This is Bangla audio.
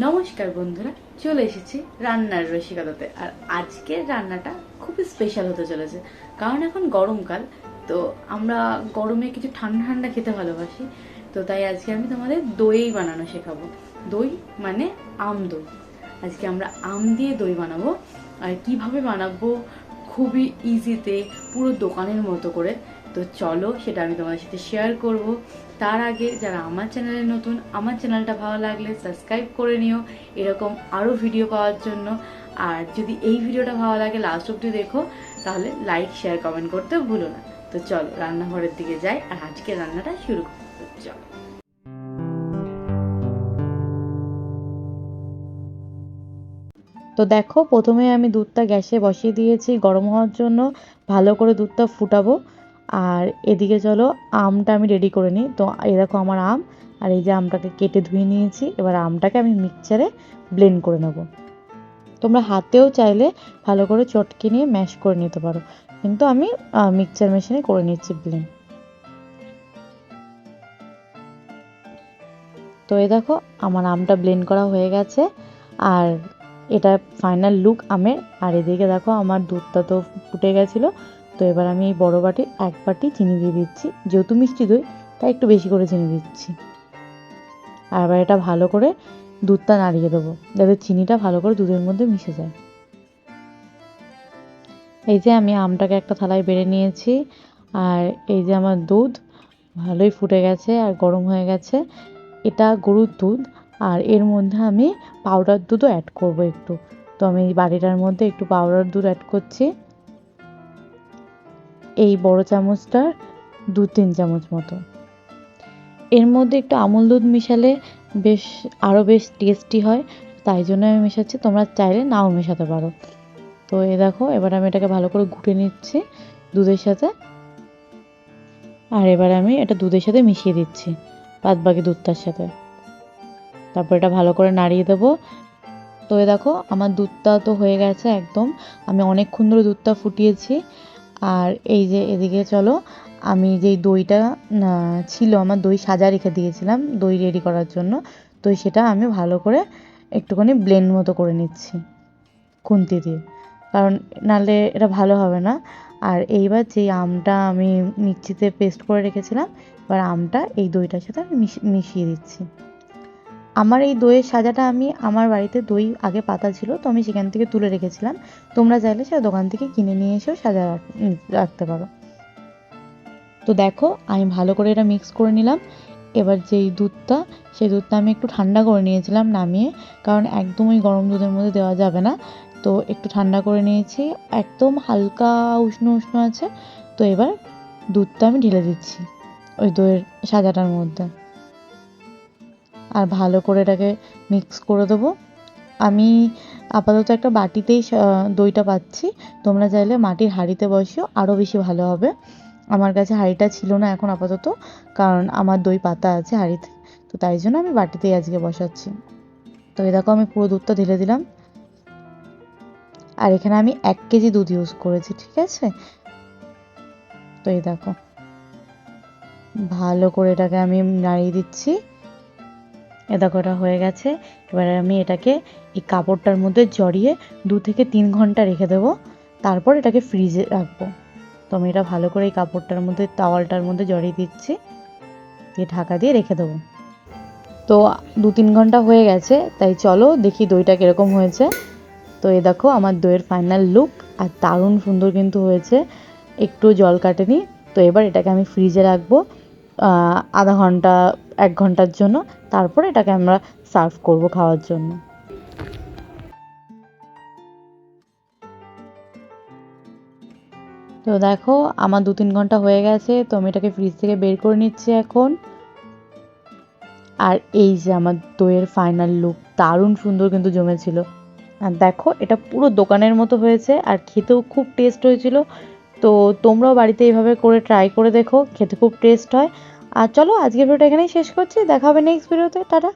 নমস্কার বন্ধুরা, চলে এসেছি রান্নার রসিকতাতে। আর আজকের রান্নাটা খুবই স্পেশাল হতে চলেছে, কারণ এখন গরমকাল। তো আমরা গরমে কিছু ঠান্ডা ঠান্ডা খেতে ভালোবাসি। তো তাই আজকে আমি তোমাদের দই বানানো শেখাবো। দই মানে আম দই। আজকে আমরা আম দিয়ে দই বানাবো। আর কিভাবে বানাবো, খুবই ইজিতে, পুরো দোকানের মতো করে। তো চলো সেটা আমি তোমাদের সাথে শেয়ার করব। তার আগে যারা আমার চ্যানেলে নতুন, আমার চ্যানেলটা ভালো লাগলে সাবস্ক্রাইব করে নিও এরকম আরও ভিডিও পাওয়ার জন্য। আর যদি এই ভিডিওটা ভালো লাগে লাস্ট অবধি দেখো, তাহলে লাইক শেয়ার কমেন্ট করতে ভুলো না। তো চলো রান্নাঘরের দিকে যাই আর আজকে রান্নাটা শুরু করতে চলো। তো দেখো, প্রথমে আমি দুধটা গ্যাসে বসিয়ে দিয়েছি গরম হওয়ার জন্য, ভালো করে দুধটা ফুটাবো। আর এদিকে চলো আমটা আমি রেডি করে নিই। তো এই দেখো আমার আম, আর এই যে আমটাকে কেটে ধুয়ে নিয়েছি। এবার আমটাকে আমি মিক্সচারে ব্লেন্ড করে নেব। তোমরা হাতেও চাইলে ভালো করে চটকে নিয়ে ম্যাশ করে নিতে পারো, কিন্তু আমি মিক্সচার মেশিনে করে নিচ্ছি ব্লেন্ড। তো এই দেখো আমার আমটা ব্লেন্ড করা হয়ে গেছে, আর এটা ফাইনাল লুক আমের। আর এদিকে দেখো আমার দুধটা তো ফুটে গেছিলো। তো এবার আমি এই বড় বাটি এক বাটি চিনি দিয়ে দিচ্ছি, যেহেতু মিষ্টি দই তাই একটু বেশি করে চিনি দিচ্ছি। আর এবার এটা ভালো করে দুধটা নাড়িয়ে দেবো, যাতে চিনিটা ভালো করে দুধের মধ্যে মিশে যায়। এই যে আমি আমটাকে একটা থালায় বেড়ে নিয়েছি, আর এই যে আমার দুধ ভালোই ফুটে গেছে আর গরম হয়ে গেছে। এটা গরুর দুধ, আর এর মধ্যে আমি পাউডার দুধও অ্যাড করব একটু। তো আমি এই বাটিটার মধ্যে একটু পাউডার দুধ অ্যাড করছি, এই বড় চামচটার 2-3 চামচ মতো। এর মধ্যে একটু আমুল দুধ মিশালে আরও বেশ টেস্টি হয়, তাই জন্য আমি মেশাচ্ছি। তোমরা চাইলে নাও মেশাতে পারো। তো এই দেখো এবার আমি এটাকে ভালো করে ঘুটে নিচ্ছি দুধের সাথে। আর এবার আমি এটা দুধের সাথে মিশিয়ে দিচ্ছি, বাদ বাকি দুধটার সাথে। তারপর এটা ভালো করে নাড়িয়ে দেবো। তো এই দেখো আমার দুধটা তো হয়ে গেছে একদম, আমি অনেকক্ষণ ধরে দুধটা ফুটিয়েছি। আর এই যে এদিকে চলো, আমি যেই দইটা ছিল, আমার দই সাজা রেখে দিয়েছিলাম দই রেডি করার জন্য। তো সেটা আমি ভালো করে একটুখানি ব্লেন্ড মতো করে নিচ্ছি খুন্তি দিয়ে, কারণ নাহলে এটা ভালো হবে না। আর এইবার যেই আমটা আমি মিক্সিতে পেস্ট করে রেখেছিলাম, এবার আমটা এই দইটার সাথে আমি মিশিয়ে দিচ্ছি। আমার এই দইয়ের সাজাটা আমি আমার বাড়িতে দই আগে পাতা ছিল, তো আমি সেখান থেকে তুলে রেখেছিলাম। তোমরা চাইলে সেটা দোকান থেকে কিনে নিয়ে এসেও সাজা রাখতে পারো। তো দেখো আমি ভালো করে এটা মিক্স করে নিলাম। এবার যেই দুধটা, সেই দুধটা আমি একটু ঠান্ডা করে নিয়েছিলাম নামিয়ে, কারণ একদমই গরম দুধের মধ্যে দেওয়া যাবে না। তো একটু ঠান্ডা করে নিয়েছি, একদম হালকা উষ্ণ উষ্ণ আছে। তো এবার দুধটা আমি ঢেলে দিচ্ছি ওই দইয়ের সাজাটার মধ্যে, আর ভালো করে এটাকে মিক্স করে দেবো। আমি আপাতত একটা বাটিতেই দইটা পাচ্ছি, তোমরা চাইলে মাটির হাঁড়িতে বসিও, আরও বেশি ভালো হবে। আমার কাছে হাঁড়িটা ছিল না এখন আপাতত, কারণ আমার দই পাতা আছে হাঁড়িতে, তো তাই জন্য আমি বাটিতেই আজকে বসাচ্ছি। তো এই দেখো আমি পুরো দুধটা ঢেলে দিলাম, আর এখানে আমি 1 কেজি দুধ ইউজ করেছি, ঠিক আছে। তো এই দেখো ভালো করে এটাকে আমি নাড়িয়ে দিচ্ছি। এ দেখো এটা হয়ে গেছে। এবার আমি এটাকে এই কাপড়টার মধ্যে জড়িয়ে 2 থেকে 3 ঘন্টা রেখে দেবো, তারপর এটাকে ফ্রিজে রাখবো। তো আমি এটা ভালো করে এই কাপড়টার মধ্যে, টাওয়ালটার মধ্যে জড়িয়ে দিচ্ছি, দিয়ে ঢাকা দিয়ে রেখে দেবো। তো 2-3 ঘন্টা হয়ে গেছে, তাই চলো দেখি দইটা কীরকম হয়েছে। তো এই দেখো আমার দইয়ের ফাইনাল লুক, আর দারুণ সুন্দর কিন্তু হয়েছে, একটু জল কাটেনি। তো এবার এটাকে আমি ফ্রিজে রাখবো আধা ঘন্টা 1 ঘন্টার জন্য, তারপর এটাকে আমরা সার্ভ করব খাওয়ার জন্য। তো দেখো আমার 2-3 ঘন্টা হয়ে গেছে, তো আমি এটাকে ফ্রিজ থেকে বের করে নিচ্ছি এখন। আর এই যে আমার দইয়ের ফাইনাল লুক, দারুণ সুন্দর কিন্তু জমেছিল। আর দেখো এটা পুরো দোকানের মতো হয়েছে, আর খেতেও খুব টেস্ট হয়েছিল। তো তোমরাও বাড়িতে এইভাবে করে ট্রাই করে দেখো, খেতে খুব টেস্ট হয়। আর চলো আজকের ভিডিওটা এখানেই শেষ করছি, দেখা হবে নেক্সট ভিডিওতে, টাটা।